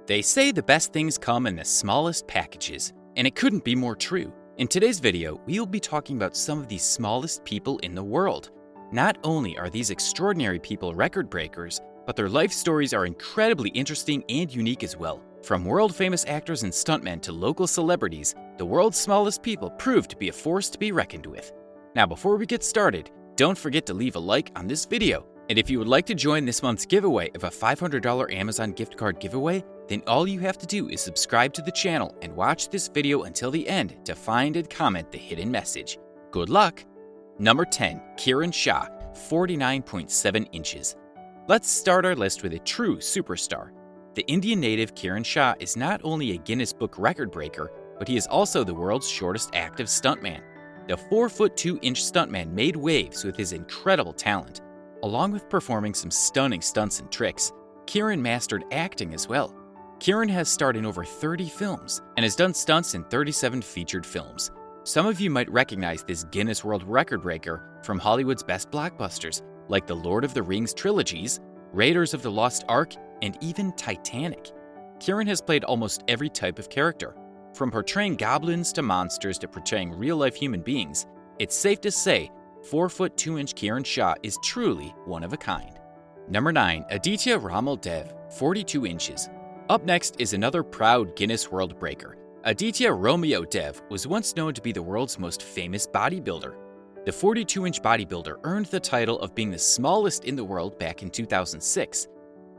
They say the best things come in the smallest packages, and it couldn't be more true. In today's video, we'll be talking about some of the smallest people in the world. Not only are these extraordinary people record breakers, but their life stories are incredibly interesting and unique as well. From world-famous actors and stuntmen to local celebrities, the world's smallest people prove to be a force to be reckoned with. Now, before we get started, don't forget to leave a like on this video. And if you would like to join this month's giveaway of a $500 Amazon gift card giveaway, then all you have to do is subscribe to the channel and watch this video until the end to find and comment the hidden message. Good luck! Number 10. Kiran Shah, 49.7 inches. Let's start our list with a true superstar. The Indian native Kiran Shah is not only a Guinness Book record breaker, but he is also the world's shortest active stuntman. The 4'2" stuntman made waves with his incredible talent. Along with performing some stunning stunts and tricks, Kiran mastered acting as well. Kiran has starred in over 30 films and has done stunts in 37 featured films. Some of you might recognize this Guinness World Record breaker from Hollywood's best blockbusters, like the Lord of the Rings trilogies, Raiders of the Lost Ark, and even Titanic. Kiran has played almost every type of character. From portraying goblins to monsters to portraying real-life human beings, it's safe to say 4'2" Kiran Shah is truly one of a kind. Number 9. Aditya Ramal Dev, 42 inches. Up next is another proud Guinness World breaker. Aditya Romeo Dev was once known to be the world's most famous bodybuilder. The 42-inch bodybuilder earned the title of being the smallest in the world back in 2006.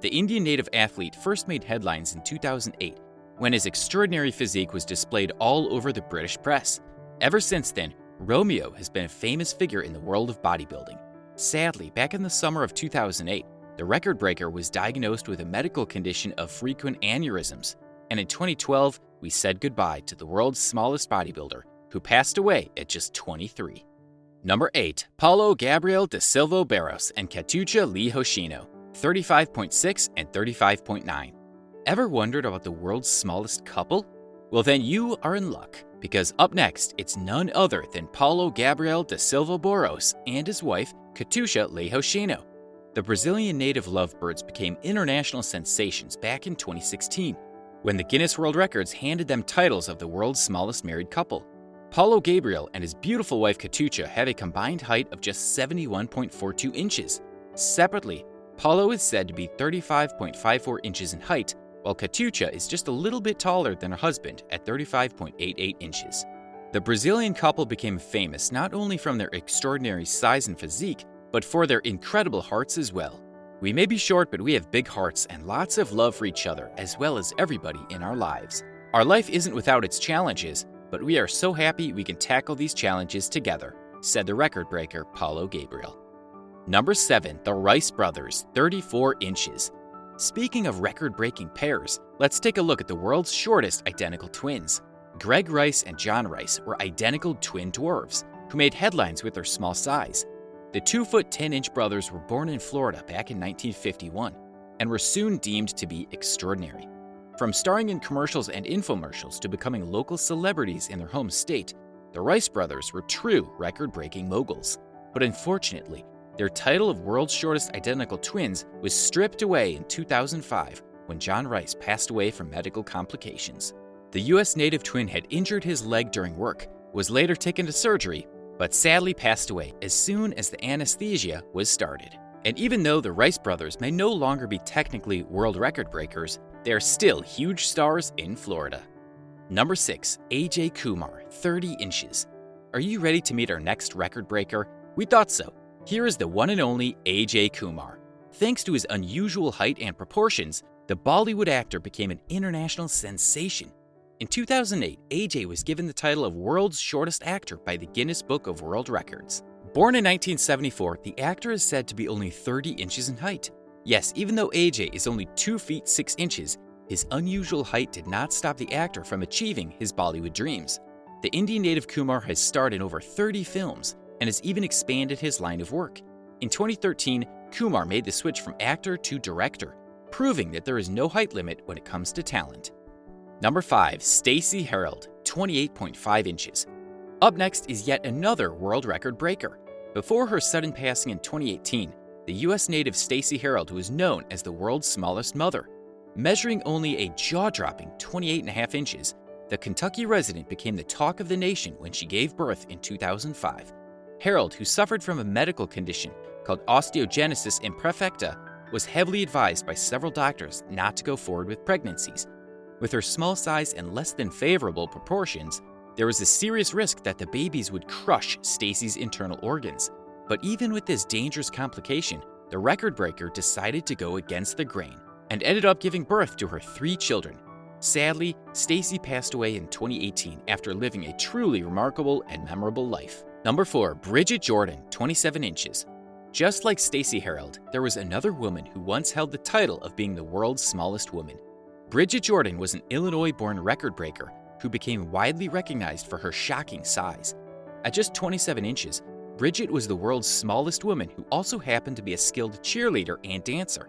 The Indian native athlete first made headlines in 2008 when his extraordinary physique was displayed all over the British press. Ever since then, Romeo has been a famous figure in the world of bodybuilding. Sadly, back in the summer of 2008, the record breaker was diagnosed with a medical condition of frequent aneurysms, and in 2012, we said goodbye to the world's smallest bodybuilder, who passed away at just 23. Number 8. Paulo Gabriel da Silva Barros and Katusha Lee Hoshino, 35.6 and 35.9. Ever wondered about the world's smallest couple? Well, then you are in luck, because up next, it's none other than Paulo Gabriel da Silva Barros and his wife, Katusha Lee Hoshino. The Brazilian native lovebirds became international sensations back in 2016, when the Guinness World Records handed them titles of the world's smallest married couple. Paulo Gabriel and his beautiful wife Katusha have a combined height of just 71.42 inches. Separately, Paulo is said to be 35.54 inches in height, while Katusha is just a little bit taller than her husband at 35.88 inches. The Brazilian couple became famous not only from their extraordinary size and physique, but for their incredible hearts as well. We may be short, but we have big hearts and lots of love for each other as well as everybody in our lives. Our life isn't without its challenges, but we are so happy we can tackle these challenges together, said the record breaker Paulo Gabriel. Number 7. The Rice Brothers, 34 inches. Speaking of record-breaking pairs, let's take a look at the world's shortest identical twins. Greg Rice and John Rice were identical twin dwarves who made headlines with their small size. The 2'10" brothers were born in Florida back in 1951 and were soon deemed to be extraordinary. From starring in commercials and infomercials to becoming local celebrities in their home state, the Rice brothers were true record-breaking moguls. But unfortunately, their title of world's shortest identical twins was stripped away in 2005 when John Rice passed away from medical complications. The U.S. native twin had injured his leg during work, was later taken to surgery, but sadly passed away as soon as the anesthesia was started. And even though the Rice brothers may no longer be technically world record breakers, they are still huge stars in Florida. Number 6. AJ Kumar, 30 inches. Are you ready to meet our next record breaker? We thought so. Here is the one and only AJ Kumar. Thanks to his unusual height and proportions, the Bollywood actor became an international sensation. In 2008, AJ was given the title of World's Shortest Actor by the Guinness Book of World Records. Born in 1974, the actor is said to be only 30 inches in height. Yes, even though AJ is only 2 feet 6 inches, his unusual height did not stop the actor from achieving his Bollywood dreams. The Indian native Kumar has starred in over 30 films and has even expanded his line of work. In 2013, Kumar made the switch from actor to director, proving that there is no height limit when it comes to talent. Number 5. Stacey Harold, 28.5 inches. Up next is yet another world record breaker. Before her sudden passing in 2018, the U.S. native Stacey Harold was known as the world's smallest mother. Measuring only a jaw-dropping 28.5 inches, the Kentucky resident became the talk of the nation when she gave birth in 2005. Harold, who suffered from a medical condition called osteogenesis imperfecta, was heavily advised by several doctors not to go forward with pregnancies. With her small size and less than favorable proportions, there was a serious risk that the babies would crush Stacy's internal organs. But even with this dangerous complication, the record breaker decided to go against the grain and ended up giving birth to her 3 children. Sadly, Stacy passed away in 2018 after living a truly remarkable and memorable life. Number 4. Bridget Jordan, 27 inches. Just like Stacy Harold, there was another woman who once held the title of being the world's smallest woman. Bridget Jordan was an Illinois-born record breaker who became widely recognized for her shocking size. At just 27 inches, Bridget was the world's smallest woman who also happened to be a skilled cheerleader and dancer.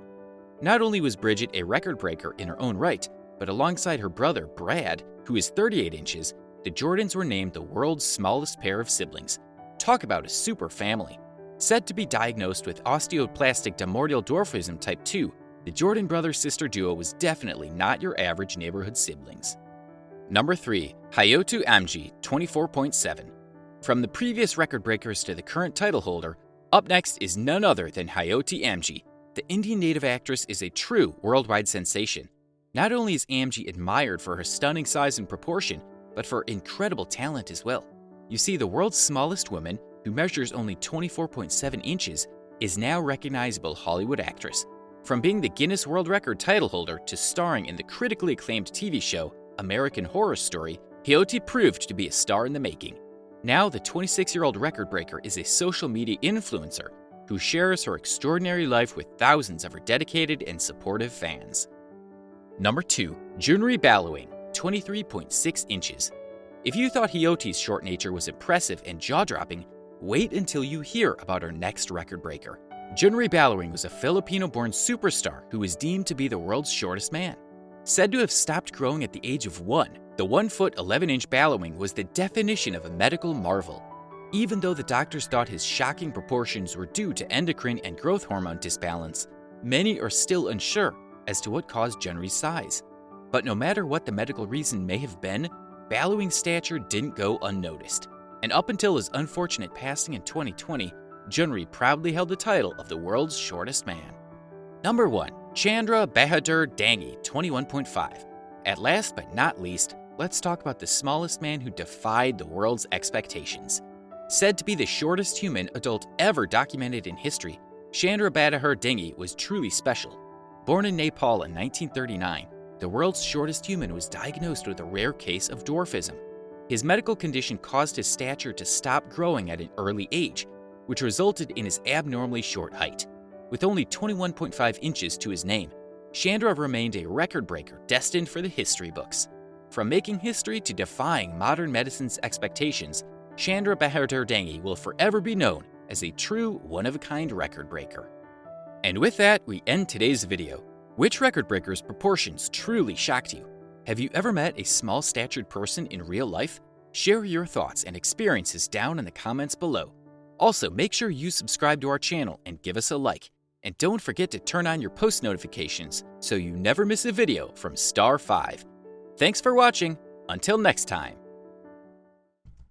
Not only was Bridget a record breaker in her own right, but alongside her brother, Brad, who is 38 inches, the Jordans were named the world's smallest pair of siblings. Talk about a super family. Said to be diagnosed with osteoplastic demodial dwarfism type 2, the Jordan brother-sister duo was definitely not your average neighborhood siblings. Number 3. Hayotu Amji, 24.7. From the previous record breakers to the current title holder, up next is none other than Hayotu Amji. The Indian native actress is a true worldwide sensation. Not only is Amji admired for her stunning size and proportion, but for incredible talent as well. You see, the world's smallest woman, who measures only 24.7 inches, is now a recognizable Hollywood actress. From being the Guinness World Record title holder to starring in the critically acclaimed TV show American Horror Story, Hayotu proved to be a star in the making. Now, the 26-year-old record breaker is a social media influencer who shares her extraordinary life with thousands of her dedicated and supportive fans. Number 2. Junri Balawing, 23.6 inches. If you thought Hayotu's short nature was impressive and jaw-dropping, wait until you hear about our next record breaker. Junri Balawing was a Filipino-born superstar who was deemed to be the world's shortest man. Said to have stopped growing at the age of 1, the 1-foot 11-inch Balawing was the definition of a medical marvel. Even though the doctors thought his shocking proportions were due to endocrine and growth hormone disbalance, many are still unsure as to what caused Junri's size. But no matter what the medical reason may have been, Balawing's stature didn't go unnoticed. And up until his unfortunate passing in 2020, Junri proudly held the title of the world's shortest man. Number 1. Chandra Bahadur Dangi, 21.5. At last but not least, let's talk about the smallest man who defied the world's expectations. Said to be the shortest human adult ever documented in history, Chandra Bahadur Dangi was truly special. Born in Nepal in 1939, the world's shortest human was diagnosed with a rare case of dwarfism. His medical condition caused his stature to stop growing at an early age, which resulted in his abnormally short height. With only 21.5 inches to his name, Chandra remained a record breaker destined for the history books. From making history to defying modern medicine's expectations, Chandra Bahadur Dangi will forever be known as a true one-of-a-kind record breaker. And with that, we end today's video. Which record breaker's proportions truly shocked you? Have you ever met a small-statured person in real life? Share your thoughts and experiences down in the comments below. Also, make sure you subscribe to our channel and give us a like. And don't forget to turn on your post notifications so you never miss a video from Star 5. Thanks for watching. Until next time.